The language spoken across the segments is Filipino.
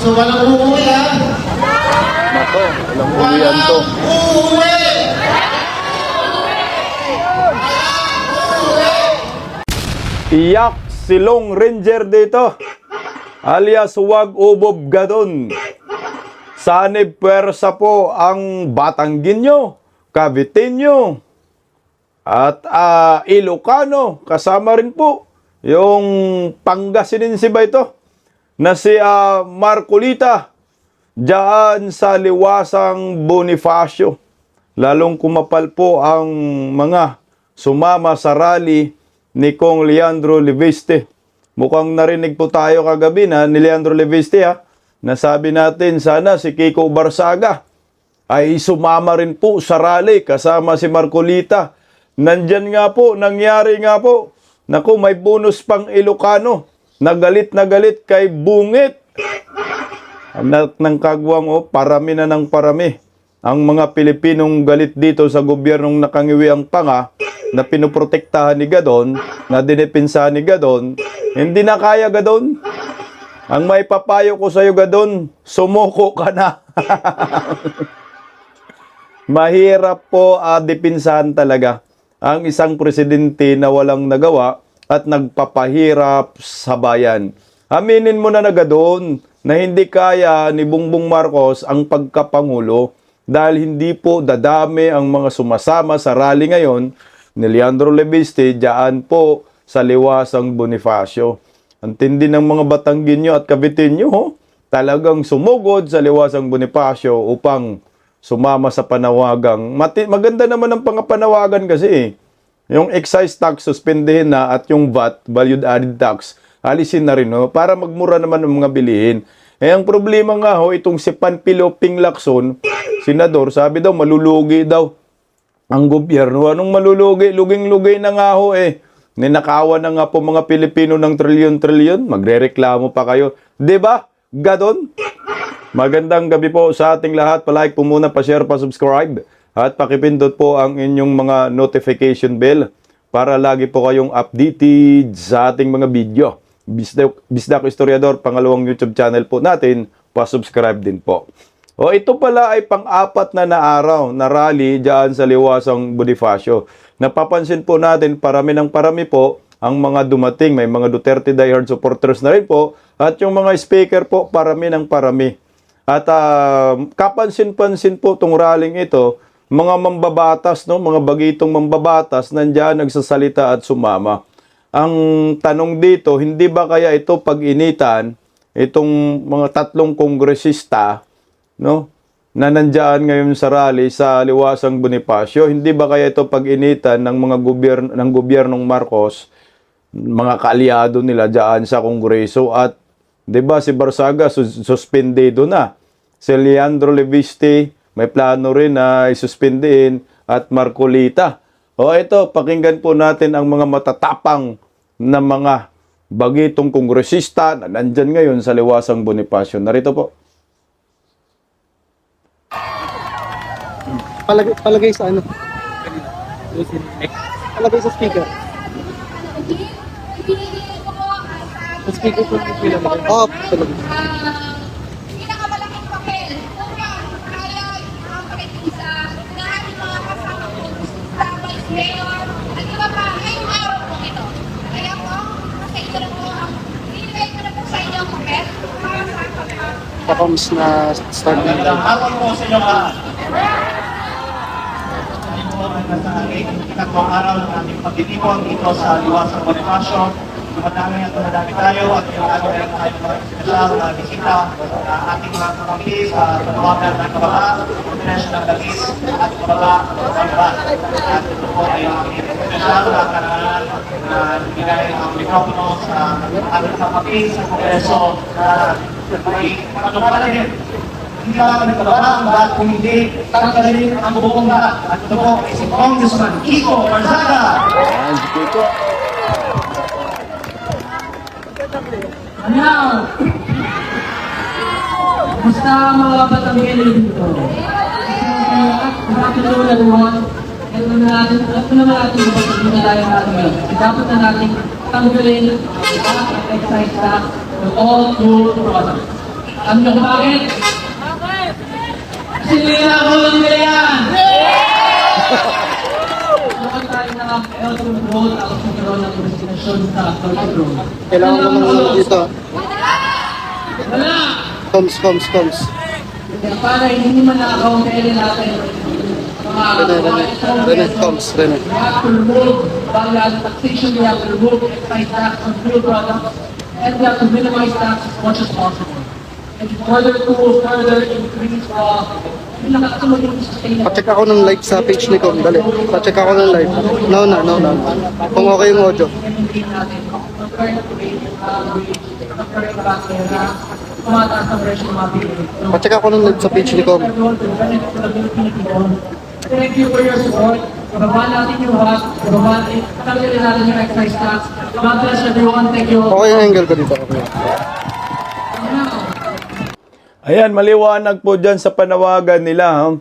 So walang uuwi ha? Nako, walang uwian to. Uuwi! Iyak silong ranger dito. Alias huwag ubob gadon. Sanib pwersa po ang Batanggenyo, Caviteño, at Ilocano. Kasama rin po yung Pangasinense ba ito? Na si Marcolita, diyan sa Liwasang Bonifacio. Lalong kumapal po ang mga sumama sa rally ni Kong Leandro Leviste. Mukhang narinig po tayo kagabi na ni Leandro Leviste nasabi natin sana si Kiko Barsaga ay sumama rin po sa rally kasama si Marcolita. Nandyan nga po, nangyari nga po. Naku, may bonus pang Ilocano. Na galit kay Bungit. Anak ng kagwang, parami na ng parami. Ang mga Pilipinong galit dito sa gobyernong nakangiwi ang panga na pinoprotektahan ni Gadon, na dinipinsahan ni Gadon, hindi na kaya Gadon. Ang may papayo ko sa iyo Gadon, sumuko ka na. Mahirap po dipinsahan talaga ang isang presidente na walang nagawa at nagpapahirap sa bayan. Aminin mo na Gadon na hindi kaya ni Bongbong Marcos ang pagkapangulo dahil hindi po dadami ang mga sumasama sa rally ngayon ni Leandro Leviste diyan po sa Liwasang Bonifacio. Ang tindi ng mga Batanggenyo at Caviteño, talagang sumugod sa Liwasang Bonifacio upang sumama sa panawagang. Maganda naman ang panawagan kasi yung excise tax suspendihin na at yung VAT, valued added tax, alisin na rin para magmura naman ng mga bilihin. Ang problema nga itong si Panfilo Ping Lacson, senador, sabi daw malulugi daw ang gobyerno. Anong malulugi? Luging-lugay na nga Ninakawan na nga po mga Pilipino ng trilyon-trilyon. Magrereklamo pa kayo. Diba? Gadon? Magandang gabi po sa ating lahat. Palike po muna, pa-share, pa-subscribe. At pakipindot po ang inyong mga notification bell para lagi po kayong updated sa ating mga video. Bisdak Historiador, pangalawang YouTube channel po natin. Pa-subscribe din po. Ito pala ay pang-apat na araw na rally dyan sa Liwasang Bonifacio. Napapansin po natin, parami ng parami po ang mga dumating. May mga Duterte diehard supporters na rin po. At yung mga speaker po, parami ng parami. At kapansin-pansin po itong rallying ito, mga mambabatas, mga bagitong mambabatas, nandiyan nagsasalita at sumama. Ang tanong dito, hindi ba kaya ito pag-initan, itong mga tatlong kongresista, na nandiyan ngayon sa rally sa Liwasang Bonifacio, hindi ba kaya ito pag-initan ng mga gobyernong Marcos, mga kaalyado nila diyan sa Kongreso? At 'di ba si Barsaga suspendido na. Si Leandro Leviste may plano rin na isuspendihin at Marcolita. Ito, pakinggan po natin ang mga matatapang na mga bagitong kongresista na nandiyan ngayon sa Liwasang Bonifacio. Narito po. Palagay sa ano? Palagay sa speaker. Sa speaker po yung pinalagay. Oo, palagay. Pinakamalaking papel. Kaya ang pakikisa lahat ng mga kasama po sa Vice Mayor at iba pa ngayong araw po ito. Kaya po, sa inyo na po ang nilagay ko na po sa inyo ang papel para sa pagkakas. Pakoms na start na. Magandang hapon po sa inyo lahat. Sa ating ikatlong araw ng ating pagtitipon dito sa Liwasang Bonifacio. Dumadami at dumadami tayo at yung tayo mga special na bisita na ating mga kakampi sa panawagan ng kababa, International Galis at kababa ng kababa. At ito po ay ang special na kanaan na binigay ang mikropono sa ating kakampi sa Kongreso na may patuparin. Hindi ka lang nagkababa, bakit kung hindi, tanggalin ang buong lahat. At ito po ay si Congressman Kiko Barsaga. Kiko. Ano? Basta mga Batanggenyo dito. Dapat na wala naman. Ito naman natin kapag hindi na tayo natin ngayon. Dapat na natin tanggalin ang excise tax to all through the process. Alam niyo kung bakit? Kasi nilinakulang nila yan! Noon tayo na Elton Road, ako nagkaroon ng destinasyon sa Elton Road. Kailangan ko naman dito. Wala! Comes. Kaya para hindi man na-account-elin natin Rene, comes. we have to remove value-added taxation, we have to remove excise tax on fuel products, and we have to minimize tax as much as possible. And further increase pinakasunod yung sustainable. Pa-check ako ng live sa page ni Com. Dali. Pa-check ako ng live. No. Kung okay yung audio. Pa-check ako ng live sa page ni Com. Thank you for your support. Bababa natin yung VAT. Tanggalin natin yung excise tax. God bless everyone. Thank you. Okay yung angle ko dito. Okay. Ayan, maliwanag po dyan sa panawagan nila. Ha?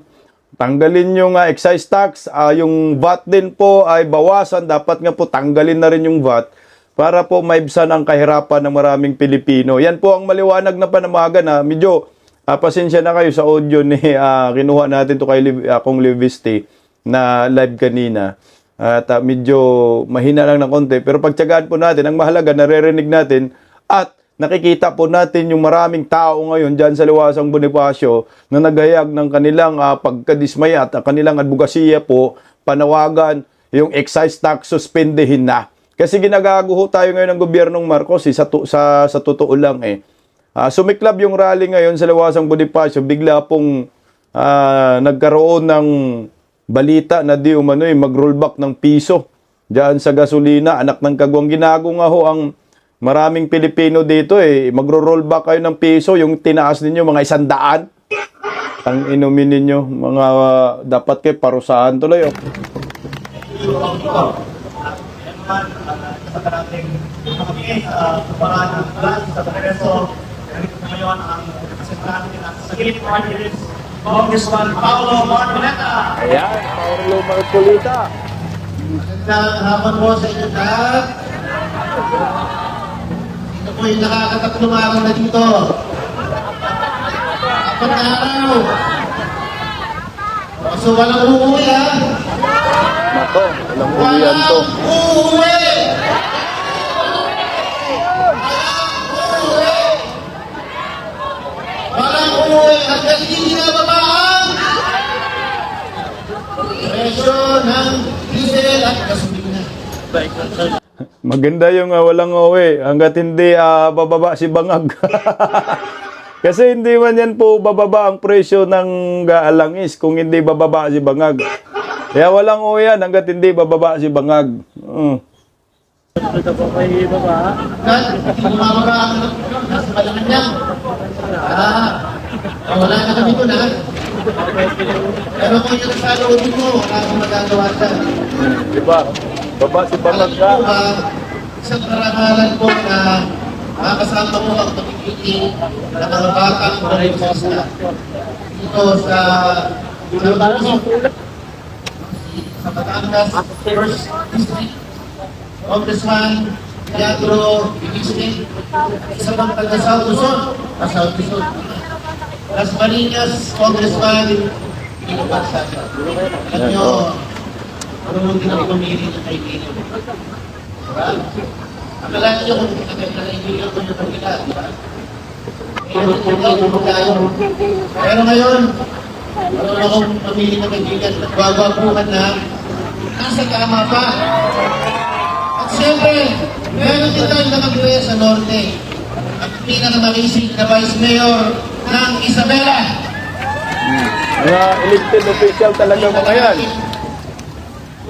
Tanggalin yung excise tax, yung VAT din po ay bawasan. Dapat nga po tanggalin na rin yung VAT para po maibsan ang kahirapan ng maraming Pilipino. Yan po ang maliwanag na panawagan. Ha? Medyo pasensya na kayo sa audio ni kinuha natin to kay akong Liviste na live kanina. At medyo mahina lang ng konti. Pero pagtyagaan po natin, ang mahalaga, naririnig natin at nakikita po natin yung maraming tao ngayon dyan sa Liwasang Bonifacio na naghayag ng kanilang pagkadismaya at kanilang advokasya po, panawagan yung excise tax suspendehin na. Kasi ginagago tayo ngayon ng gobyernong Marcos sa totoo lang eh. Sumiklab yung rally ngayon sa Liwasang Bonifacio, bigla pong nagkaroon ng balita na di umano'y mag-rollback ng piso dyan sa gasolina, anak ng kagwang. Ginago nga ho ang maraming Pilipino dito eh. Magro-rollback kayo ng piso, yung tinaas ninyo mga 100. Ang inumin ninyo, mga dapat kayo parusahan tuloy. Oh. Sa karating makabigay sa paraan ng plan sa Congreso. Ngayon ang representante ng Saglit Party List, Congressman Paolo Marcoleta. Ayan, Paolo Marcoleta. Magandang hapon po sa inyo lahat. Ito po yung nakakatatlong araw na dito. 4 na araw. So walang uuwi ha? Nako, walang uwian to. Uuwi! Walang uuwi hanggang hindi nababa ang presyo ng diesel at gasolina. Maganda yung walang uwi hanggat hindi bababa si Bangag. Kasi hindi man yan po bababa ang presyo ng gaalangis kung hindi bababa si Bangag. Kaya walang uwi yan hanggat hindi bababa si Bangag. Ito po may baba. Hindi mababa ang nasa balangan niya. Wala na kami doon ha. Pero kung yung sa loob mo, wala akong magagawa dyan. Diba? Baba si Bangag ka. Isang karangalan po na makakasama mo ang pagkikiti na mga batang Bonifacio dito sa Batangas First District. Congressman Teatro Bigistin, isa pang taga South Luzon, South Luzon. Las Marinas, Congressman Pino Parsada. Alam nyo, marunong din ako pumili ng kaibigan. Diba? Akala nyo kung kaibigan ko yung pagkila, diba? Pero ngayon, marunong akong pumili ng kaibigan at bababukan na nasa tama pa. Siyempre, meron din tayo nakagaya sa Norte. Ang pinakamagising na Vice Mayor ng Isabela. Mga elected official talaga mga yan.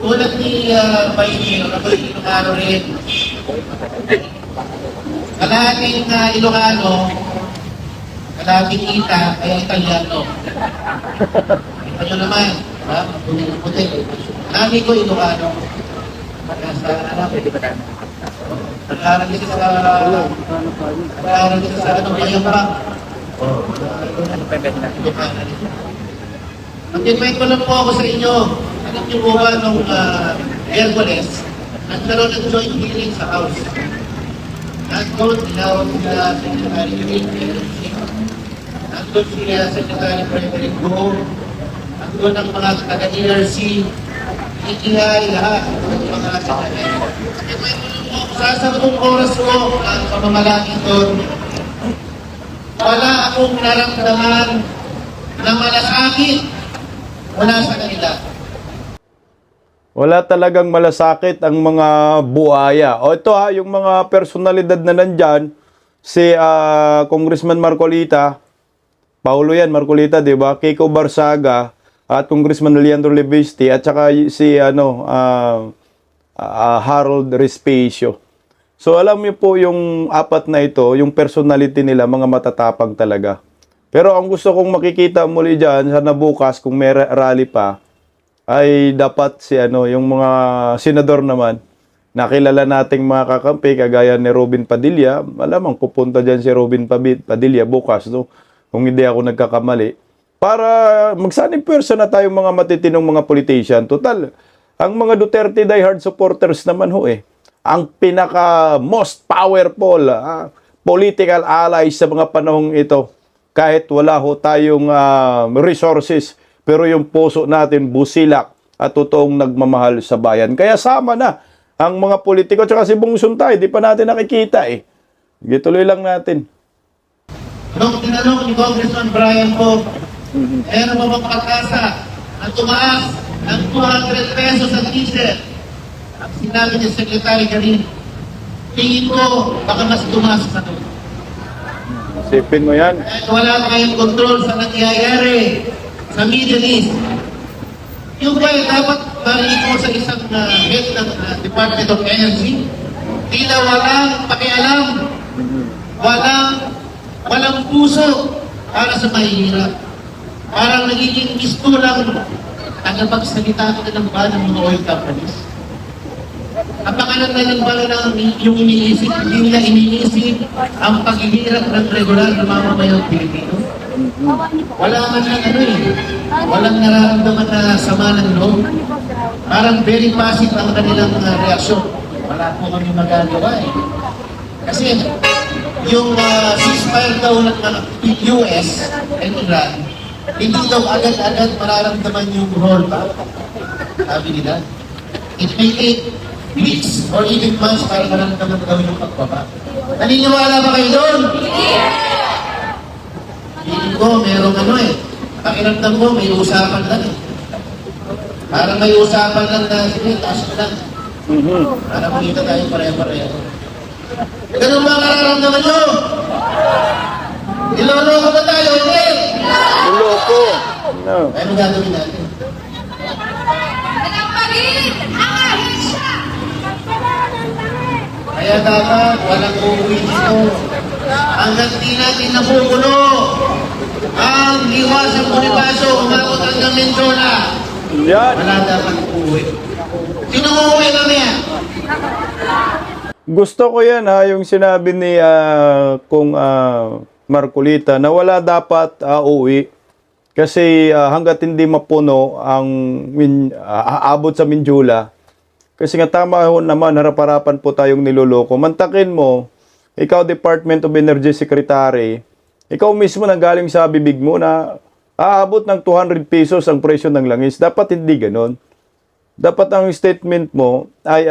Tulad ni Vice Mayor, ako'y Ilocano rin. Kalahating Ilocano, kalahating Ita, kaya Italiano. Ito nyo naman, ha? Puti. Nami ko Ilocano. Nag-aaral din sa anong Bayambang. Mag-invite ko lang po ako sa inyo. Alam niyo po ba nung Miyerkules, nagkaroon ng joint hearing sa House. Nagkaroon, tinawag nila Secretary Green, Andun si Secretary Frederick Go, andun ang mga taga-ERC, ETI, lahat ng mga secretary. Sa 10 oras ko ang pamamalagi doon, wala akong naramdaman na malasakit mula sa kanila. Wala talagang malasakit ang mga buhaya. O ito ha, yung mga personalidad na nandyan, si Congressman Marcolita, Paulo yan, Marcolita, di ba? Kiko Barsaga, at Congressman Leandro Levisti, at saka si Harold Respecio. So alam niyo po yung apat na ito, yung personality nila, mga matatapang talaga. Pero ang gusto kong makikita muli dyan, sana bukas, kung may rally pa, ay dapat si yung mga senador naman, nakilala nating mga kakampi, kagaya ni Robin Padilla, malamang pupunta dyan si Robin Padilla bukas, no? Kung hindi ako nagkakamali, para magsanib pwersa na tayong mga matitinong mga politician. Total, ang mga Duterte diehard supporters naman ho ang pinaka most powerful political allies sa mga panahong ito. Kahit wala ho tayong resources, pero yung puso natin busilak at totoong nagmamahal sa bayan. Kaya sama na ang mga politiko. Tsaka si Bong Suntay, di pa natin nakikita Gituloy lang natin. Nung tinanong ni Congressman Brian po, meron ba bang pag-asa na tumaas ng 200 pesos ang diesel? Ang sinabi ni Secretary Garin, tingin ko baka mas tumaas na ito. Sipin mo yan. Dahil wala tayong control sa nangyayari sa Middle East. Yung ba dapat marinig mo sa isang head ng Department of Energy? Tila walang pakialam, walang puso para sa mahihirap. Parang nagiging gusto lang tagapagsalita ka ng ba ng mga oil companies. Napakalan na lang ba lang yung iniisip, hindi nila iniisip ang paghihirap ng regular na mamamayang Pilipino. Wala man lang walang nararamdaman na sama ng loob. Parang very passive ang kanilang reaksyon. Wala po kami magagawa Kasi yung ceasefire daw ng US and Iran, hindi daw agad-agad mararamdaman yung rollback. Sabi nila, it may take weeks or even months para mararamdaman daw yung pagbaba. Naniniwala ba kayo doon? Hindi ko, merong pakiramdam ko, may usapan lang Parang may usapan lang na, sige, taas ko lang. Para makita tayo pare-pareho. Ganun ba nararamdaman nyo? Iloloko ba tayo? Hindi! Loko. No. Kaya mo gagawin natin. Nalamparin ang ahensya. Kaya dapat walang uuwi dito. Hanggang di natin napupuno ang Liwasang Bonifacio umabot hanggang Menjola. Yan. Wala dapat uuwi. Sino uuwi kami Gusto ko yan yung sinabi ni kung Marcolita na wala dapat uwi. Kasi hanggat hindi mapuno ang aabot sa Minjula. Kasi nga tama naman, harap-harapan po tayong niloloko. Mantakin mo, ikaw Department of Energy Secretary, ikaw mismo nanggaling sa bibig mo na aabot ng 200 pesos ang presyo ng langis. Dapat hindi ganon. Dapat ang statement mo ay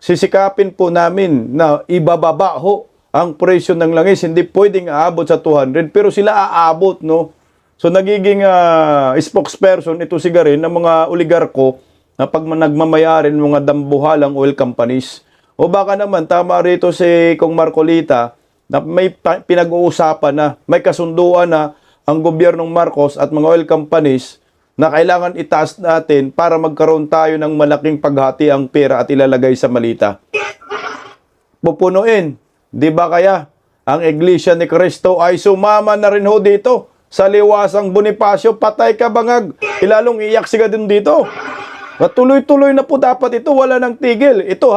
sisikapin po namin na ibababa ho ang presyo ng langis. Hindi pwedeng aabot sa 200 pero sila aabot, no? So nagiging spokesperson ito si Garin ng mga oligarko na pag nagmamayarin mga dambuhalang oil companies. O baka naman tama rito si Kong Marcolita na may pinag-uusapan na, may kasunduan na ang gobyernong Marcos at mga oil companies na kailangan itaas natin para magkaroon tayo ng malaking paghati ang pera at ilalagay sa malita. Pupunuin. Di ba kaya ang Iglesia ni Cristo ay sumama na rin ho dito sa Liwasang Bonifacio? Patay ka bangag. Ilalong iyak siya din dito. At tuloy-tuloy na po dapat ito. Wala nang tigil. Ito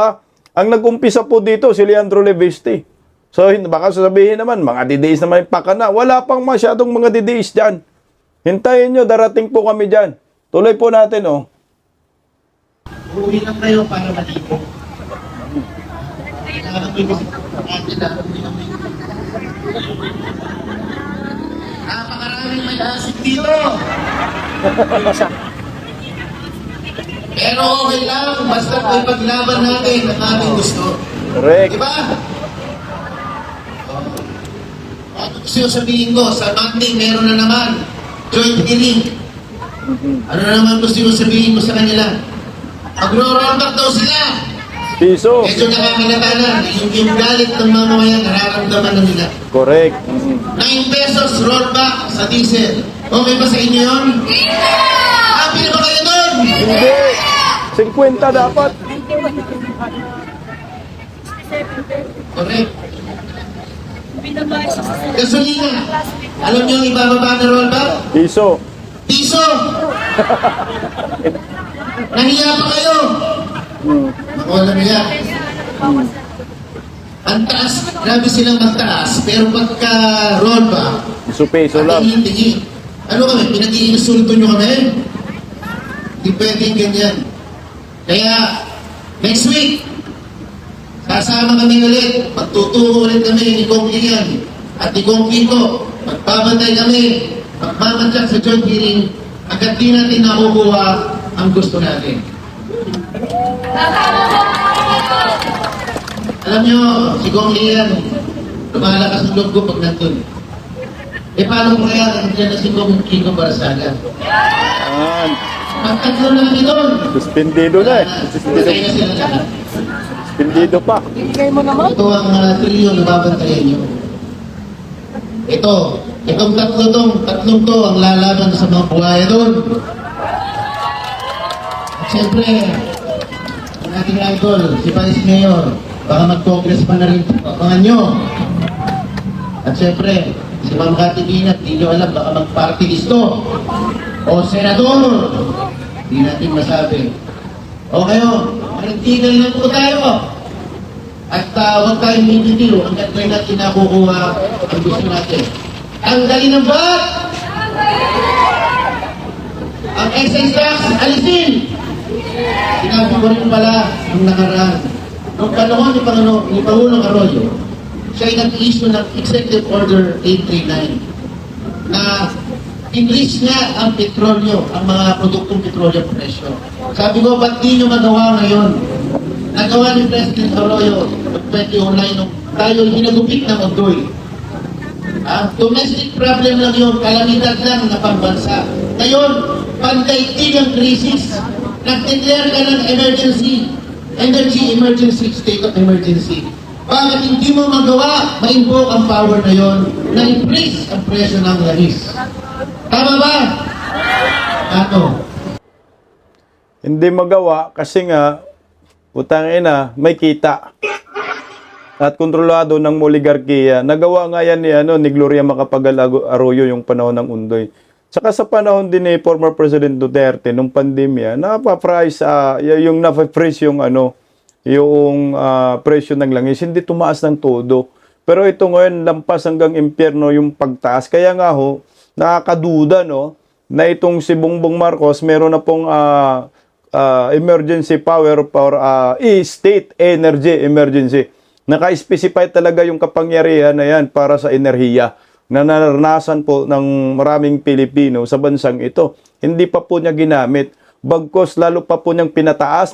ang nag-umpisa po dito si Leandro Levisti. So baka sasabihin naman, mga didiis naman yung pakana. Wala pang masyadong mga didiis dyan. Hintayin nyo, darating po kami dyan. Tuloy po natin, Uwi lang kayo para maligo. Kailangan ko natin asik dito. Pero okay lang, basta may paglaban natin ang ating gusto. Correct. Diba? Ano gusto yung sabihin ko, sa Monday meron na naman, joint hearing. Ano na naman gusto yung sabihin ko sa kanila? Magro-rollback daw sila. Piso. Medyo nakakalata na, yung galit ng mamamayan, nararamdaman na nila. Correct. 9 pesos rollback sa diesel. Okay ba sa inyo yun? Happy na ba kayo doon? Hindi. 50 dapat. Correct. Gasolina. Alam niyo yung ibababa na rollback? Piso. Piso! Nahiya pa kayo? Ako alam niya. Ang taas, grabe silang magtaas, pero pagka rollback, Piso lang. tingin. Ano kami, pinag-iinsulto nyo kami? Hindi pwedeng ganyan. Kaya, next week, sasama kami ulit, magtuturo ulit kami ni Kong Lian at ni Kong Kiko. Magbabantay kami, magmamadyak sa joint hearing, hanggat di natin nakukuha ang gusto natin. Alam nyo, si Kong Lian, lumalakas ang loob ko pag nandun. Eh paano ko kaya nandiyan na si Kong Kiko Barasaga? Yan. Magtatlo na kami doon. Suspendido na eh. Masaya na sila lahat. Suspendido pa. Ito ang trilyon na babantayan nyo. Itong tatlong to ang lalaban sa mga buhaya doon. At siyempre, ang ating idol, si Vice Mayor, baka mag-congress pa na rin mga nyo. At siyempre, si Ma'am Cathy Binat, di nyo alam, baka mag-party listo. O senador, di natin masabi. O kayo, managtigal lang po tayo. At huwag tayong bibitiw hanggat tayo natin nakukuha ang gusto natin. Tanggalin ang bat! Ang excise tax, alisin! Sinabi ko rin pala nung nakaraan. Nung panahon ni Pangulong Arroyo, siya ay nag-issue ng Executive Order 839 na increase niya ang petrolyo, ang mga produktong petrolyo presyo. Sabi ko, ba't di nyo magawa ngayon? Nagawa ni President Arroyo noong 2009 nung tayo hinagupit ng Ondoy. Domestic problem lang yung kalamidad lang na pambansa. Ngayon, pandaigdig ang krisis. Nag-declare ka ng energy emergency, state of emergency. Bakit hindi mo magawa, ma-invoke ang power na yon na increase ang presyo ng langis? Tama ba? Ano? Hindi magawa kasi nga, utang ina, may kita. At kontrolado ng oligarkiya. Nagawa nga yan ni Gloria Macapagal Arroyo yung panahon ng Undoy. Saka sa panahon din ni former President Duterte nung pandemya, napa-price yung napa-price yung presyo ng langis, hindi tumaas ng todo. Pero ito ngayon lampas hanggang impyerno yung pagtaas. Kaya nga nakakaduda na itong si Bongbong Marcos meron na pong emergency power for state energy emergency. Naka-specify talaga yung kapangyarihan na yan para sa enerhiya na naranasan po ng maraming Pilipino sa bansang ito. Hindi pa po niya ginamit. Bagkos lalo pa po niyang pinataas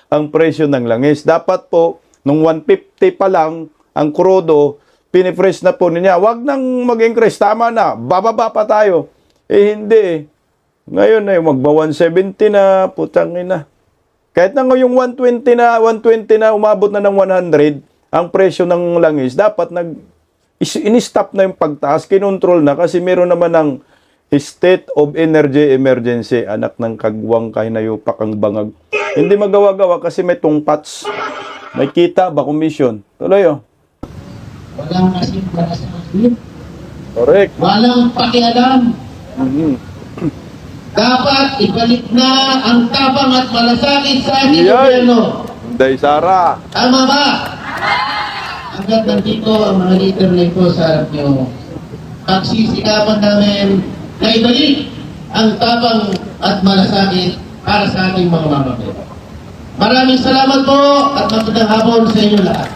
ang presyo ng langis. Dapat po, nung 150 pa lang ang krudo, pinifresh na po niya. Wag nang mag-increase, tama na, bababa pa tayo. Hindi. Ngayon magba 170 na, putang ina. Kahit na yung 120 na umabot na ng 100, ang presyo ng langis, dapat in-stop na yung pagtaas, kinontrol na kasi meron naman ng state of energy emergency, anak ng kagwang kahinayupak ang bangag. Hindi magawa-gawa kasi may tungpats. May kita ba, komisyon? Tuloy Walang asin para sa asin. Correct. Walang pakialam. Dapat ibalik na ang tapang at malasakit sa ating gobyerno. Day Sara. Tama ba? Hanggang nandito ang mga leader na ito sa harap niyo, pagsisikapan namin na ibalik ang tapang at malasakit para sa ating mga mamamayan. Maraming salamat po at magandang hapon sa inyo lahat.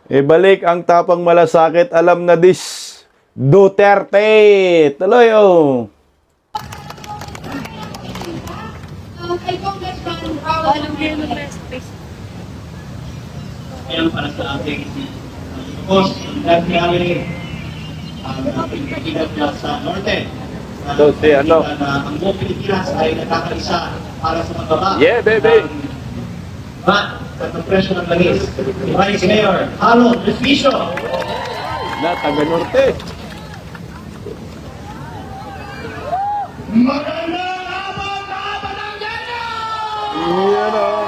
Ibalik ang tapang malasakit. Alam na Duterte. Tuloy, oh. Kay Congressman Paolo Ngayon para sa ating boss, nangyari ang ating kakinat na sa Norte. So, si ano? Na ang buong Pilipinas ay nakakaisa para sa magbaba. Yeah, baby. Sa presyo ng langis. Vice Mayor, Halo, Respisyo. Na, taga Norte. Magandang hapon, kapananggalan! Yan, oh.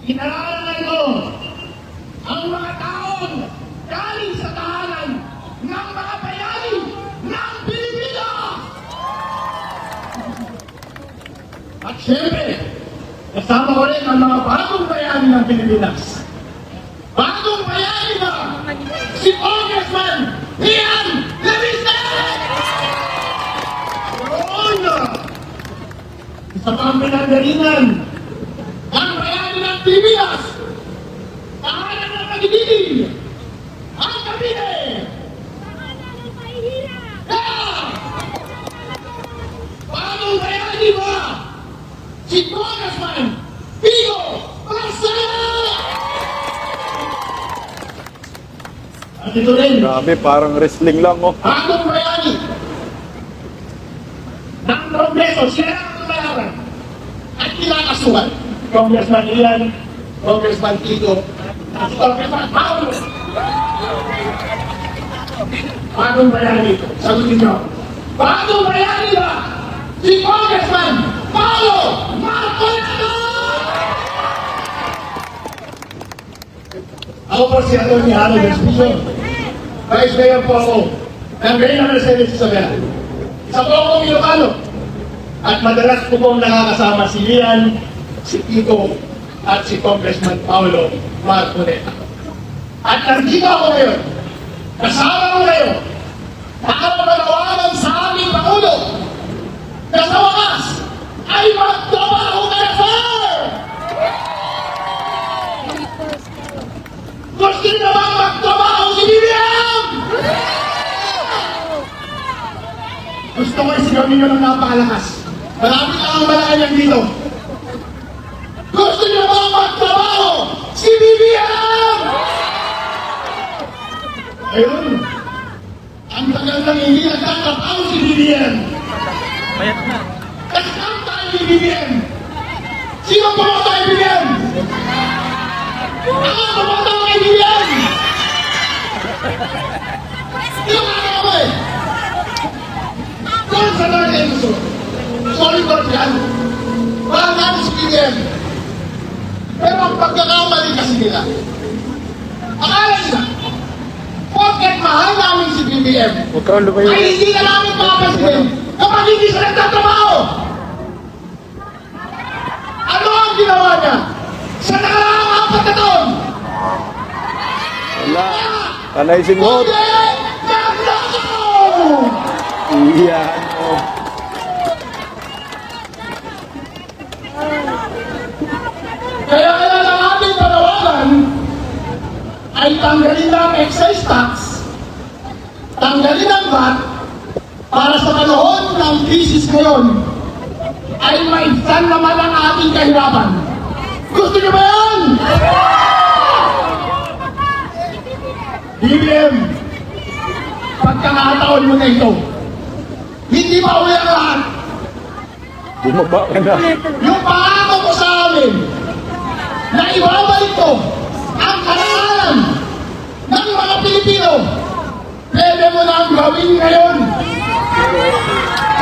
Inaalala ko ang mga taong galing sa tahanan ng mga bayani ng Pilipinas! At syempre, kasama ko rin ang mga bagong bayani ng Pilipinas. Bagong bayani na si Congressman Ian Leviste! Yun! Isa pang pinanggalingan ang bayani ng Pilipinas! Tahanan ng pagiging! Ang kabine! Yeah! Bagong bayani ba? Si Congressman Pico Marcelo! At ito rin, Grabe, parang wrestling lang, oh. bagong bayani ng progreso, sila ang malaman at kinakasuhan. Congressman Ilan, Congressman Tito, at Congressman Paolo. Bagong bayani, sagutin nyo. Bagong bayani ba? Si Congressman Paolo Marcoleta! Ako po si Atty. Halo Respisyo. Vice Mayor po ako ng Reina Mercedes Isabel. Isa po akong Ilocano. At madalas po pong nakakasama si Lian, si Tito, at si Congressman Paolo Marcoleta. At nandito ako ngayon, kasama ko ngayon, para manawagan sa aming Pangulo na sa wakas ay magtrabaho ka na, sir! Gusto niyo bang magtrabaho si BBM? Gusto ko isigaw ninyo ng napakalakas. Marami lang ang Malacanang dito. Gusto niyo bang magtrabaho si BBM? Ayun. Ang tagal nang hindi nagtatrabaho si BBM. Kasama tayo ni BBM. Sino pumunta kay BBM? Ako pumunta kay BBM. Yung ano ko eh. Doon sa Norte Luzon. Solid Norte yan. Parang namin si BBM. Pero ang pagkakamali kasi nila, akala nila, porket mahal namin si BBM, ay hindi na namin papasin kapag hindi siya nagtatrabaho. Ano ang ginawa niya? Sa nakaraang 4 na taon, Wala. Tanay singhot. hindi nagnakaw! Yan, oh. Kaya ang ating panawagan ay tanggalin na ang excise tax, tanggalin ang VAT, para sa panahon ng krisis ngayon ay maibsan naman ang ating kahirapan. Gusto niyo ba yan? BBM, pagkakataon mo na ito, hindi pa uwi ang lahat. Bumaba ka na. Yung pangako ko sa amin na ibabalik ko ang karangalan ng mga Pilipino, pwede mo na ang gawin ngayon.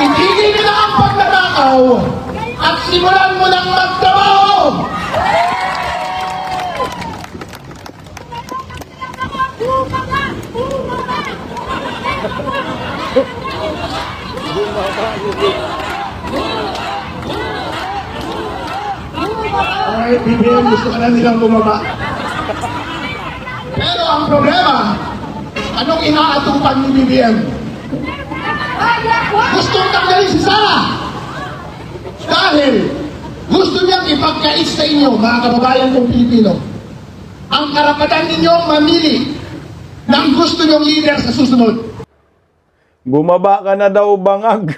Itigil mo na ang pagnanakaw at simulan mo ng magtrabaho. Okay, BBM, gusto ka na nilang bumaba. Pero ang problema, anong inaatupan ni BBM? Gusto tanggalin si Sara. Dahil gusto niyang ipagkait sa inyo, mga kababayan kong Pilipino, ang karapatan ninyong mamili ng gusto niyong leader sa susunod. Bumaba ka na daw, bangag.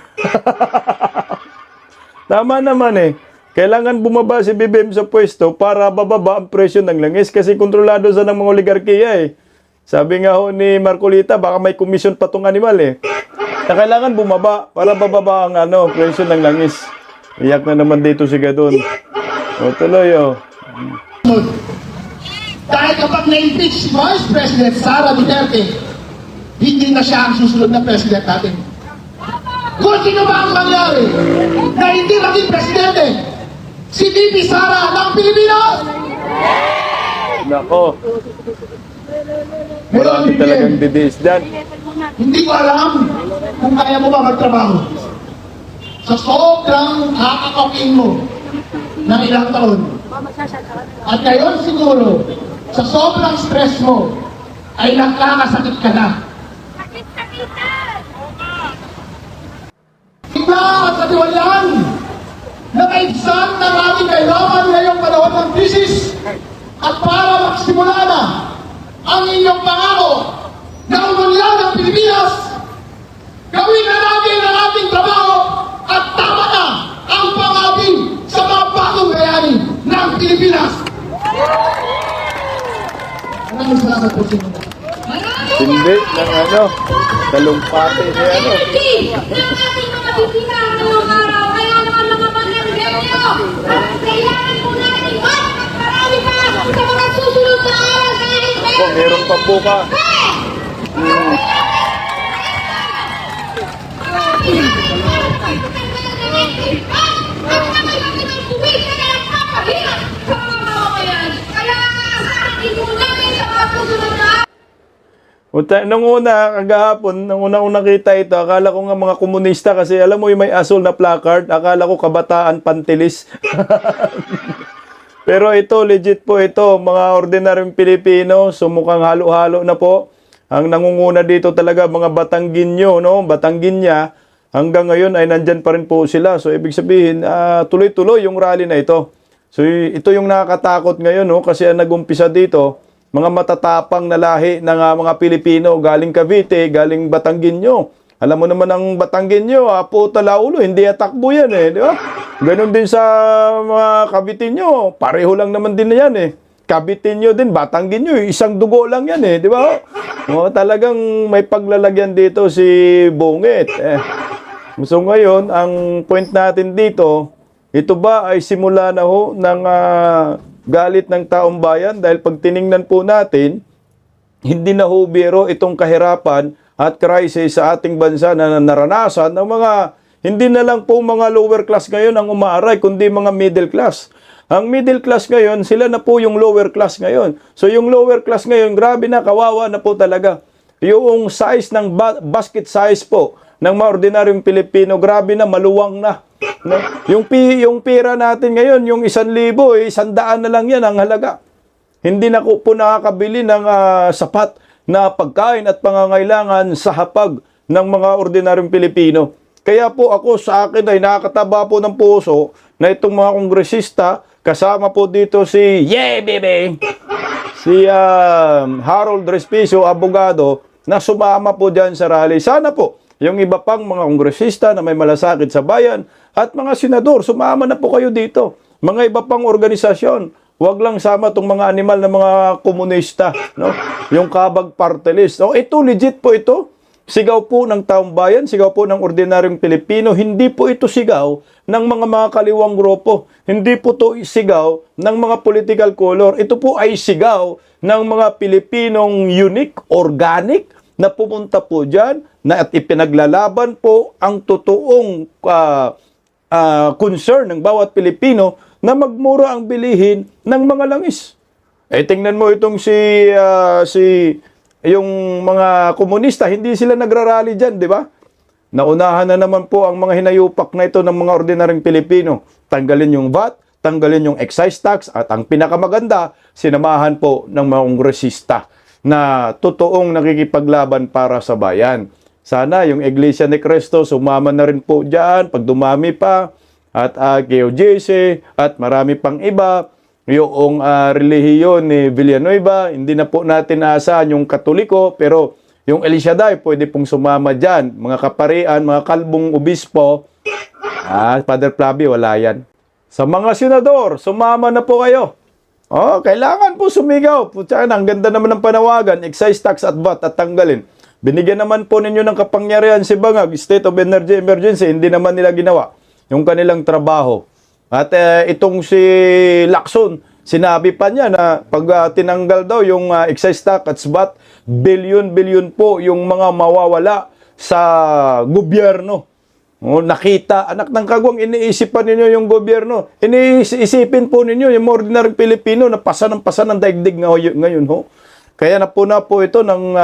Tama naman eh. Kailangan bumaba si BBM sa pwesto para bababa ang presyo ng langis kasi kontrolado sa ng mga oligarkiya eh. Sabi nga ho ni Marcolita, baka may komisyon pa tong animal eh. Na kailangan bumaba para bababa ang presyo ng langis. Iyak na naman dito si Gadon. O tuloy o. Dahil kapag na-impeach si Vice President Sara Duterte, hindi na siya ang susunod na president natin. Kung sino ba ang mangyari na hindi maging presidente, si VP Sara ng Pilipinas! Nako. Marami talagang didiis dyan. Hindi ko alam kung kaya mo ba magtrabaho. Sa sobrang kakakokin mo ng ilang taon. At ngayon siguro, sa sobrang stress mo, ay nakakasakit ka na. Ika sa tiwalaan na kaibsan ng ating kailangan ngayong panahon ng krisis at para magsimula na ang inyong pangako na umunlad ang Pilipinas, gawin na natin ang ating trabaho at tama na ang pangabi sa mga bagong bayani ng Pilipinas. Maraming salamat po sa inyo. Hindi ng talumpati ni ng ating mga bibina ngayong araw. Kaya naman mga pagkakagaya, at kailangan po natin mas marami pa sa mga susunod na araw dahil Ako, meron pa po ka. Nung una, kagahapon, nung una kita ito, akala ko nga mga komunista kasi alam mo yung may asol na placard, akala ko kabataan pantilis. Pero ito, legit po ito, mga ordinaryong Pilipino, sumukhang halo-halo na po. Ang nangunguna dito talaga, mga Batangginyo, no? Batangginya, hanggang ngayon ay nandyan pa rin po sila. So, ibig sabihin, tuloy-tuloy yung rally na ito. So, ito yung nakakatakot ngayon, no? Kasi ang nag-umpisa dito, mga matatapang na lahi ng mga Pilipino, galing Cavite, galing Batangginyo. Alam mo naman ang Batangginyo, po talaulo, hindi atakbo yan eh, di ba? Ganon din sa mga Caviteño, pareho lang naman din yan eh. Caviteño din, Batangginyo, isang dugo lang yan eh, di ba? Talagang may paglalagyan dito si Bungit. So ngayon, ang point natin dito, ito ba ay simula na ho ng galit ng taong bayan? Dahil pag tiningnan po natin, hindi na ho biro itong kahirapan at crisis sa ating bansa na naranasan ng mga, hindi na lang po mga lower class ngayon ang umaaray, kundi mga middle class. Ang middle class ngayon, sila na po yung lower class ngayon. So yung lower class ngayon, grabe na, kawawa na po talaga. Yung size ng basket size po ng mga ordinaryong Pilipino, grabe na, maluwang na. No? Yung pera natin ngayon, yung 1,000, 100 na lang yan ang halaga. Hindi na po nakakabili ng sapat na pagkain at pangangailangan sa hapag ng mga ordinaryong Pilipino. Kaya po ako sa akin ay nakakataba po ng puso na itong mga kongresista, kasama po dito si si Harold Respicio, abogado, na sumama po dyan sa rally. Sana po yung iba pang mga kongresista na may malasakit sa bayan at mga senador, sumama na po kayo dito. Mga iba pang organisasyon, huwag lang sama itong mga animal na mga komunista, no? Yung Kabag Party List. No? Ito, legit po ito. Sigaw po ng taong bayan, sigaw po ng ordinaryong Pilipino. Hindi po ito sigaw ng mga kaliwang grupo. Hindi po ito sigaw ng mga political color. Ito po ay sigaw ng mga Pilipinong unique, organic, na pumunta po dyan na at ipinaglalaban po ang totoong concern ng bawat Pilipino na magmura ang bilihin ng mga langis. Tingnan mo itong yung mga komunista, hindi sila nagrarally dyan, di ba? Naunahan na naman po ang mga hinayupak na ito ng mga ordinaryong Pilipino. Tanggalin yung VAT, tanggalin yung excise tax, at ang pinakamaganda, sinamahan po ng mga kongresista na totoong nakikipaglaban para sa bayan. Sana yung Iglesia ni Cristo sumama na rin po dyan, pag dumami pa, at KOJC, at marami pang iba. yung relihiyon ni Villanueva, hindi na po natin aasahan yung Katoliko, pero yung El Shaddai, pwede pong sumama dyan. Mga kaparian, mga kalbong obispo, Father Flavio, wala yan. Sa mga senador, sumama na po kayo. Kailangan po sumigaw. Putya na, ang ganda naman ng panawagan, excise tax at VAT at tanggalin. Binigyan naman po ninyo ng kapangyarihan si Bangag, State of Energy Emergency, hindi naman nila ginawa yung kanilang trabaho. At itong si Lacson, sinabi pa niya na pag tinanggal daw yung excise tax at VAT, bilyon-bilyon po yung mga mawawala sa gobyerno. Nakita, anak ng kagwang, iniisipan ninyo yung gobyerno. Iniisipin po ninyo yung ordinary Pilipino na pasa ng daigdig ngayon. Kaya na po ito ng,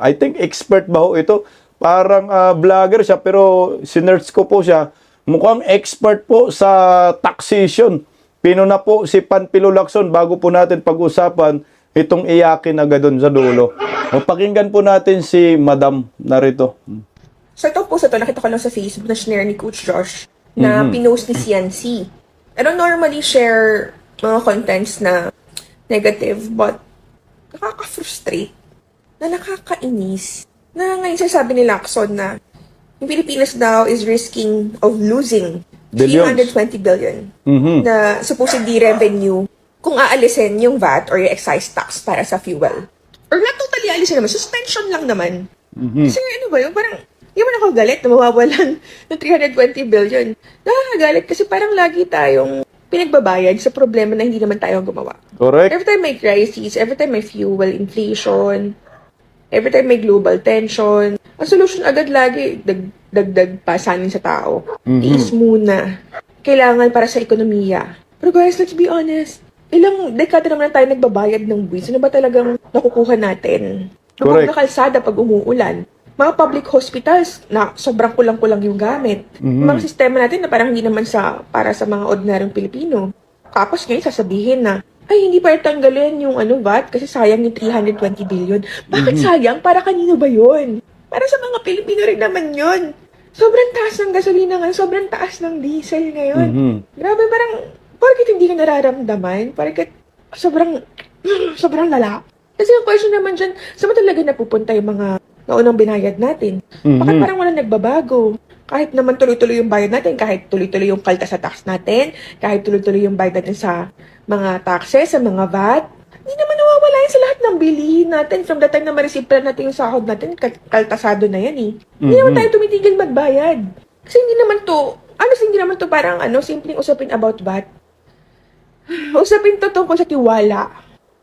I think, expert ba ho ito? Parang vlogger siya, pero sinerch ko po siya. Mukhang expert po sa taxation. Pinuna po si Panfilo Lacson bago po natin pag-usapan itong iyakin agad doon sa dulo. Pakinggan po natin si Madam narito. So ito po sa to, nakita ko lang sa Facebook na share ni Coach Josh na pinost ni CNC. I don't normally share mga contents na negative, but nakaka-frustrate, na nakakainis, na ngayon sasabi ni Lacson na yung Pilipinas daw is risking of losing Billions. 320 billion na supposedly revenue kung aalisin yung VAT or yung excise tax para sa fuel. Or not totally alisin naman, suspension lang naman. Kasi ano ba yun, parang hindi man ako galit na mawawalan ng 320 billion. Nakakagalit kasi parang lagi tayong pinagbabayad sa problema na hindi naman tayo gumawa. Correct. Every time may crisis, every time may fuel inflation, every time may global tension, ang solution agad lagi, dagdag pasanin sa tao. Tiis muna. Kailangan para sa ekonomiya. Pero guys, let's be honest. Ilang dekada naman tayo nagbabayad ng buwis. Ano ba talagang nakukuha natin? Lubog na kalsada pag umuulan. Mga public hospitals na sobrang kulang-kulang yung gamit. Mga sistema natin na parang hindi naman para sa mga ordinaryong Pilipino. Tapos ngayon sasabihin na, ay hindi pa tanggalin yung VAT kasi sayang yung 320 billion. Bakit sayang? Para kanino ba yun? Para sa mga Pilipino rin naman yun. Sobrang taas ng gasolina ngayon, sobrang taas ng diesel ngayon. Grabe, parang, bakit hindi ka nararamdaman? Bakit sobrang lala? Kasi ang question naman dyan, saan ba talaga napupunta yung mga naunang binayad natin? Bakit parang walang nagbabago? Kahit naman tuloy-tuloy yung bayad natin, kahit tuloy-tuloy yung kalta sa tax natin, kahit tuloy-tuloy yung bayad natin sa mga taxes, sa mga VAT, hindi naman nawawala yan sa lahat ng bilihin natin. From the time na ma-receive pa natin yung sahod natin, kaltasado na yan eh. Hindi naman tayo tumitigil magbayad. Kasi hindi naman to parang simpleng usapin about VAT. Usapin to tungkol sa tiwala.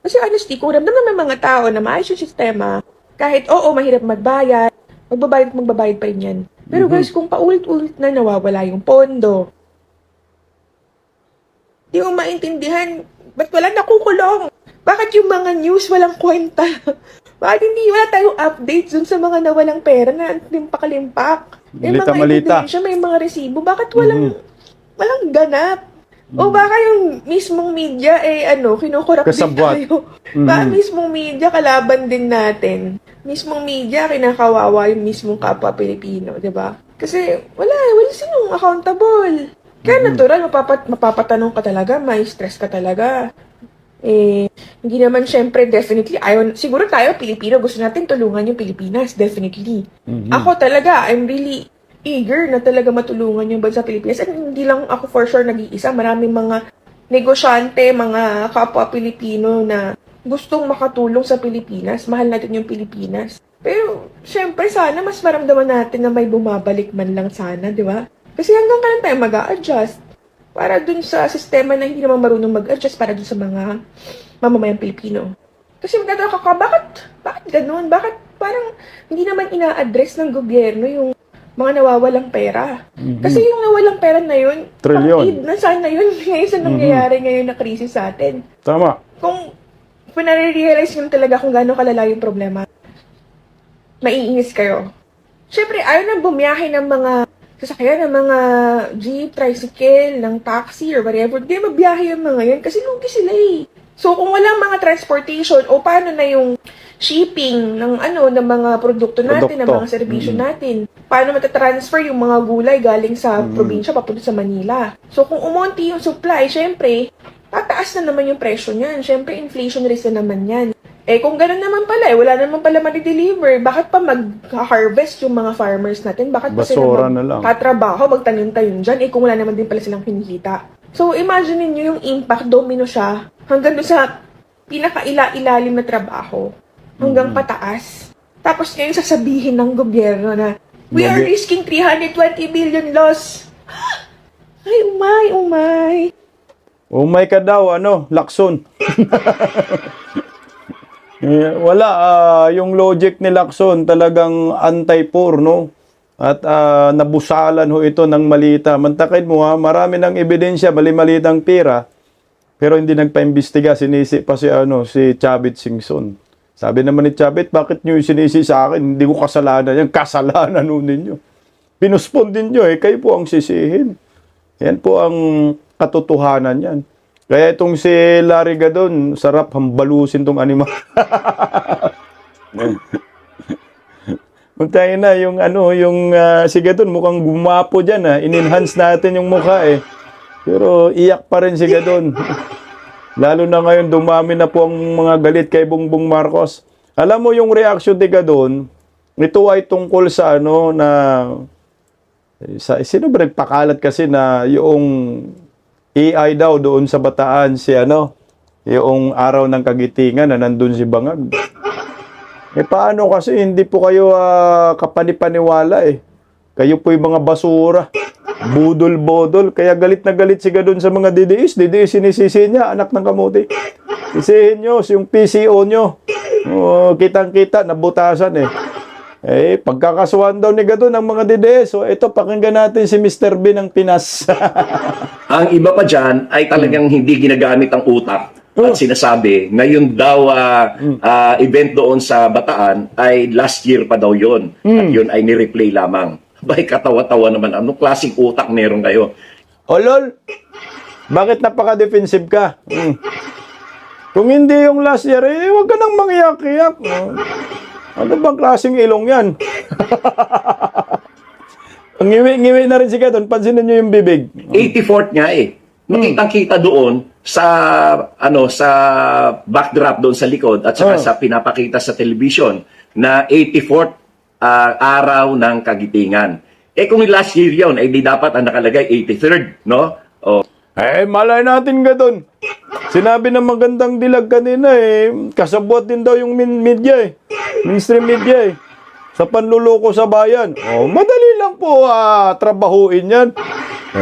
Kasi honestly, kung ramdam naman mga tao na maayos yung sistema, kahit mahirap magbayad, magbabayad pa rin yan. Pero guys, kung paulit-ulit na nawawala yung pondo, di mo maintindihan, ba't wala nakukulong? Bakit yung mga news walang kwenta? Bakit wala tayong updates dun sa mga nawalang pera na limpak-limpak? May mga ebidensya, may mga resibo. Bakit walang ganap? O baka yung mismong media, kinukurap din tayo. Baka mismong media, kalaban din natin. Mismong media, kinakawawa yung mismong kapwa Pilipino, di ba? Kasi wala sinong accountable. Kaya natural, mapapatanong ka talaga, may stress ka talaga. Hindi naman syempre, definitely, siguro tayo, Pilipino, gusto natin tulungan yung Pilipinas, definitely. Ako talaga, I'm really eager na talaga matulungan yung bansa Pilipinas. At hindi lang ako for sure nag-iisa. Maraming mga negosyante, mga kapwa Pilipino na gustong makatulong sa Pilipinas. Mahal natin yung Pilipinas. Pero, syempre, sana mas maramdaman natin na may bumabalik man lang sana, di ba? Kasi hanggang kailan tayo mag-a-adjust para dun sa sistema na hindi naman marunong mag-adjust para dun sa mga mamamayang Pilipino. Kasi magtataka ka, bakit ganun? Bakit parang hindi naman ina-address ng gobyerno yung mga nawawalang pera? Kasi yung nawalang pera na yun, pang-aid na sana yun ngayon sa nangyayari ngayon na krisis sa atin. Tama. Kung nare-realize nyo talaga kung gaano kalala yung problema, maiinis kayo. Siyempre, ayaw na bumiyahe ng mga sasakyan, ng mga jeep, tricycle, ng taxi, or whatever. Hindi mabiyahe yung mga yan kasi lugi sila eh. So, kung walang mga transportation, o paano na yung shipping ng ng mga produkto natin, ng mga serbisyo natin? Paano matatransfer yung mga gulay galing sa probinsya papunta sa Manila? So, kung umonti yung supply, syempre, tataas na naman yung presyo niyan. Siyempre, inflation risk na naman yan. Eh, kung gano'n naman pala, wala naman pala ma-deliver. Bakit pa mag-harvest yung mga farmers natin? Bakit pa Basura sila na lang. magtatrabaho, magtanim-tanim dyan? Eh, kung wala naman din pala silang kinikita. So, imagine niyo yung impact, domino siya, hanggang doon sa pinaka-ilalim na trabaho. Hanggang pataas. Tapos ngayon sasabihin ng gobyerno na, we are risking 320 billion loss. Ay, umay. Umay ka daw, Lacson. Wala, yung logic ni Lacson talagang anti-poor, no? At nabusalan ho ito ng malita. Mantakid mo marami ng ebidensya, mali-malitang pera. Pero hindi nagpa-imbestiga, sinisi pa si Chavit Singson. Sabi naman ni Chavit, bakit nyo sinisi sa akin? Hindi ko kasalanan yan. Kasalanan ho ninyo. Pinuspon din nyo kayo po ang sisihin. Yan po ang katotohanan yan. Kaya itong si Larry Gadon, sarap hambalusin tong animal. Tayo na yung si Gadon mukhang gumapo diyan in-enhance natin yung mukha Pero iyak pa rin si Gadon. Lalo na ngayon dumami na po ang mga galit kay Bongbong Marcos. Alam mo yung reaction ni Gadon, ito ay tungkol sa sino ba nagpakalat kasi na yung AI daw doon sa Bataan yung araw ng kagitingan na nandun si Bangag. Paano kasi hindi po kayo kapanipaniwala Kayo po yung mga basura. Budol-bodol. Kaya galit na galit si Gadon sa mga DDS. DDS sinisisi niya, anak ng kamuti. Sisihin nyo, yung PCO nyo. Kitang-kita, nabutasan pagkakasuhan daw ni Gadon ang mga DDS. So, ito, pakinggan natin si Mr. B ng Pinas. Ang iba pa dyan ay talagang hindi ginagamit ang utak. At sinasabi, ngayon daw event doon sa Bataan ay last year pa daw yon. At yun ay ni-replay lamang. Bay, katawa-tawa naman. Anong klaseng utak meron kayo? Lol, bakit napaka-defensive ka? Kung hindi yung last year, huwag ka nang mangyak-yak. Ano bang klaseng ilong yan? Ang ngiwi-ngiwi na rin si Gadon. Pansinin nyo yung bibig. 84th nga Makitang-kita doon sa sa backdrop doon sa likod at saka sa pinapakita sa television na 84th araw ng kagitingan. Kung last year yun, di dapat ang nakalagay 83rd, no? Malay natin Gadon. Sinabi ng magandang dilag kanina kasabot din daw yung media mainstream media sa panluloko sa bayan. Madali lang po trabahuin yan.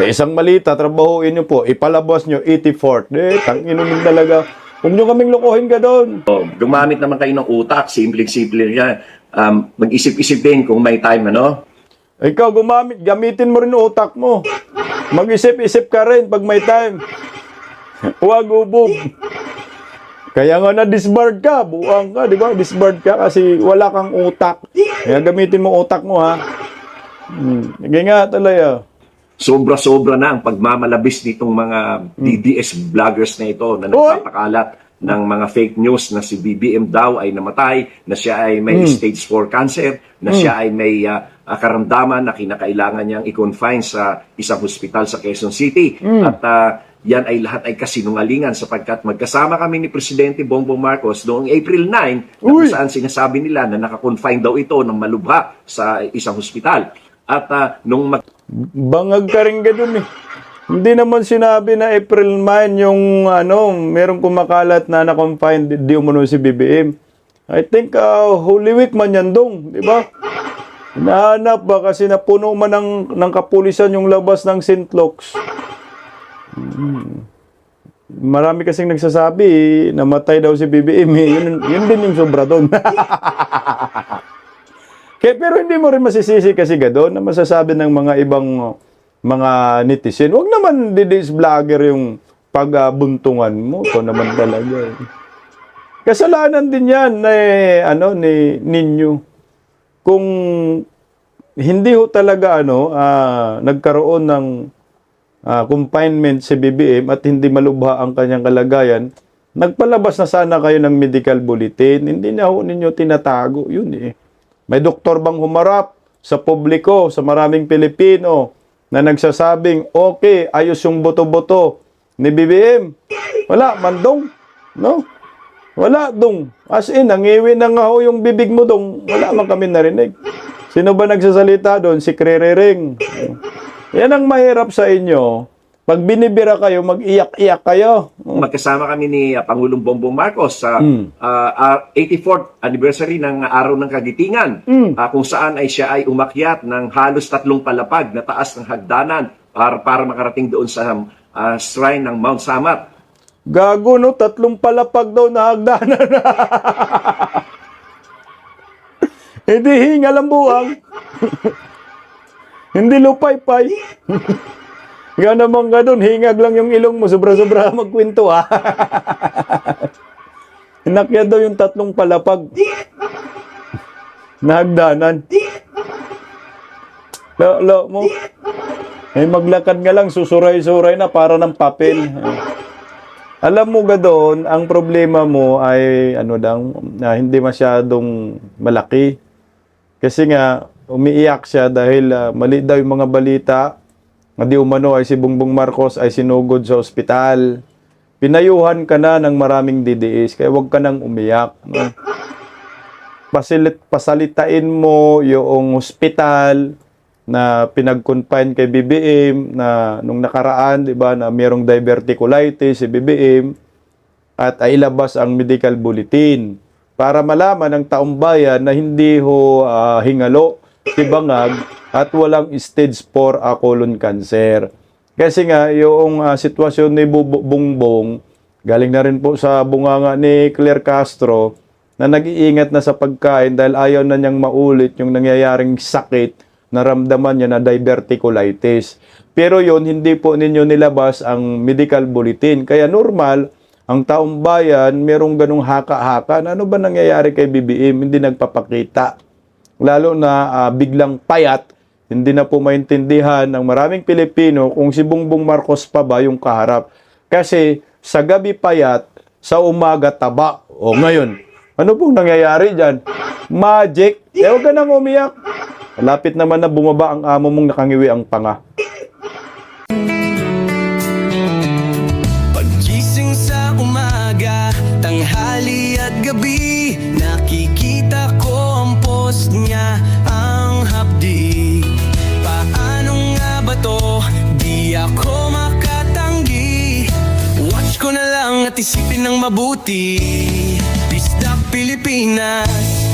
Isang malita, trabahuin nyo po. Ipalabas nyo, 84th. Tang-inumin talaga. Huwag nyo kaming lokohin Gadon. Gumamit naman kayo ng utak. Simple-simple yan. Mag-isip-isip din kung may time, Ikaw, gamitin mo rin utak mo. Mag-isip-isip ka rin pag may time. Huwag ubog. Kaya nga na-disbarred ka, buang ka, di ba? Disbarred ka kasi wala kang utak. Kaya gamitin mo utak mo, Sige nga, talaya. Sobra-sobra na ang pagmamalabis nitong mga DDS vloggers na ito na nagpapakalat ng mga fake news na si BBM daw ay namatay, na siya ay may stage 4 cancer, na siya ay may karamdaman na kinakailangan niyang i-confine sa isang hospital sa Quezon City. At yan ay lahat ay kasinungalingan sapagkat magkasama kami ni Presidente Bongbong Marcos noong April 9 kung saan sinasabi nila na naka-confine daw ito ng malubha sa isang hospital. At nung Bangag ka rin Gadon Hindi naman sinabi na April 9 yung merong kumakalat na na-confine di umano si BBM. I think Holy Week man yan dong, di ba? Nahanap ba kasi napuno man ng kapulisan yung labas ng St. Luke's. Marami kasing nagsasabi namatay daw si BBM. Yun din yung sobra doon. Pero hindi mo rin masisisi kasi Gadon na masasabi ng mga ibang mga netizen. Huwag naman DDS vlogger yung pagbuntungan mo. Ito naman talaga. Kasalanan din yan ni ninyo. Kung hindi ho talaga nagkaroon ng confinement si BBM at hindi malubha ang kanyang kalagayan, nagpalabas na sana kayo ng medical bulletin. Hindi na ho ninyo tinatago. Yun May doktor bang humarap sa publiko, sa maraming Pilipino na nagsasabing, okay, ayos yung boto-boto ni BBM. Wala man dong. No? Wala dong. As in, nangiwi na nga ho yung bibig mo dong. Wala man kami narinig. Sino ba nagsasalita doon? Si Krerering. Yan ang mahirap sa inyo. Pag binibira kayo, mag-iyak-iyak kayo. Magkasama kami ni Pangulong Bongbong Marcos sa 84th anniversary ng Araw ng Kagitingan, kung saan ay siya ay umakyat ng halos 3 palapag na taas ng hagdanan para makarating doon sa shrine ng Mount Samat. Gago, no? 3 palapag daw na hagdanan. Hindi hingal ang buwang. Hindi lupay-pay. Nga naman ka doon, hingag lang yung ilong mo, sobra-sobra magkwento ah. Inakyat daw yung 3 palapag. Nahagdanan. Lo mo. Eh maglakad nga lang, susuray-suray na para ng papel. Alam mo ga doon, ang problema mo ay hindi masyadong malaki. Kasi nga, umiiyak siya dahil mali daw yung mga balita. Di umano ay si Bongbong Marcos ay sinugod sa ospital. Pinayuhan ka na ng maraming DDS, kaya huwag ka nang umiyak. No? Pasalitain mo yung ospital na pinag-confine kay BBM na nung nakaraan, di ba, na mayroong diverticulitis si BBM at ay ilabas ang medical bulletin para malaman ng taong bayan na hindi ho hingalo si Bangag at walang stage 4 colon cancer. Kasi nga, yung sitwasyon ni Bongbong, galing na rin po sa bunganga ni Claire Castro na nag-iingat na sa pagkain dahil ayaw na niyang maulit yung nangyayaring sakit na ramdaman niya na diverticulitis. Pero yon hindi po ninyo nilabas ang medical bulletin. Kaya normal, ang taong bayan, merong ganong haka-haka na ano ba nangyayari kay BBM, hindi nagpapakita. Lalo na biglang payat, hindi na po maintindihan ng maraming Pilipino kung si Bongbong Marcos pa ba yung kaharap. Kasi sa gabi payat, sa umaga taba. O ngayon, ano pong nangyayari dyan? Magic. Huwag ka nang umiyak. Malapit naman na bumaba ang amo mong nakangiwi ang panga. Paggising sa umaga, tanghali at gabi, nakikita ko ang post niya, ang hapdi. Paano nga ba to? Di ako makatanggi. Watch ko na lang at isipin ng mabuti. Disdak Pilipinas.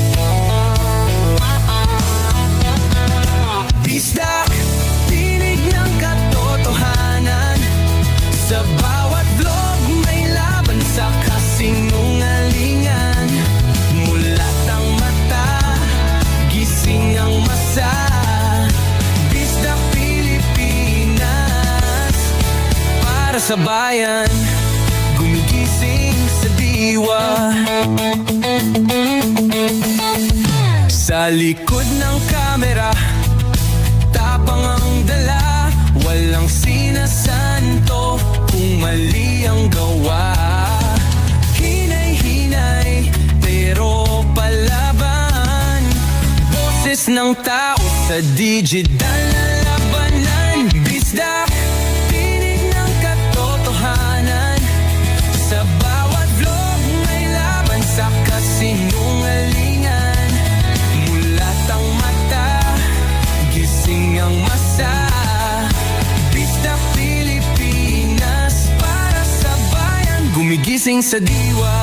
Disdak, tinig ng katotohanan. Sa bawat vlog may laban sa kasinungalingan. Mulat ang mata, gising ang masa. Disdak Pilipinas, para sa bayan, gumigising sa diwa. Sa likod ng kamera, tapang ang dala, walang sinasanto kung mali ang gawa. Hinay-hinay, pero palaban. Boses ng tao sa digital na labanan. Disdak, tinig ng katotohanan. Sa bawat vlog may laban sa kasinungalingan. Mulat ang mata, gising ang masa. Disdak Pilipinas, para sa bayan, gumigising sa diwa.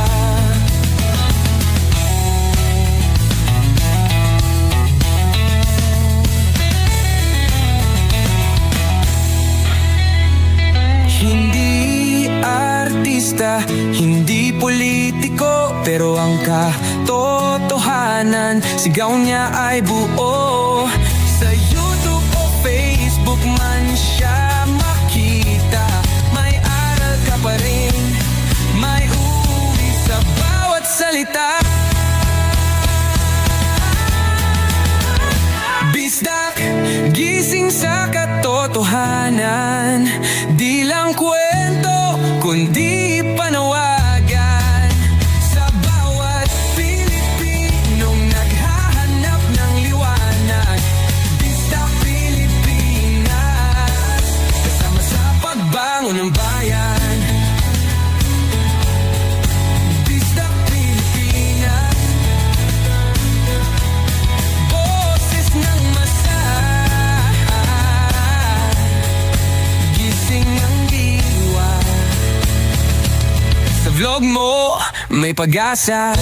Hindi artista, hindi politiko, pero ang katotohanan, sigaw niya ay buo. Sa YouTube o Facebook man siya makita, may aral ka pa rin, may uwi sa bawat salita. Disdak, gising sa katotohanan. Di lang kwento, kundi panawagan. Sa bawat Pilipinong naghahanap ng liwanag. Disdak Pilipinas, kasama sa pagbangon ng bayan. ilog mo, may pag-asa.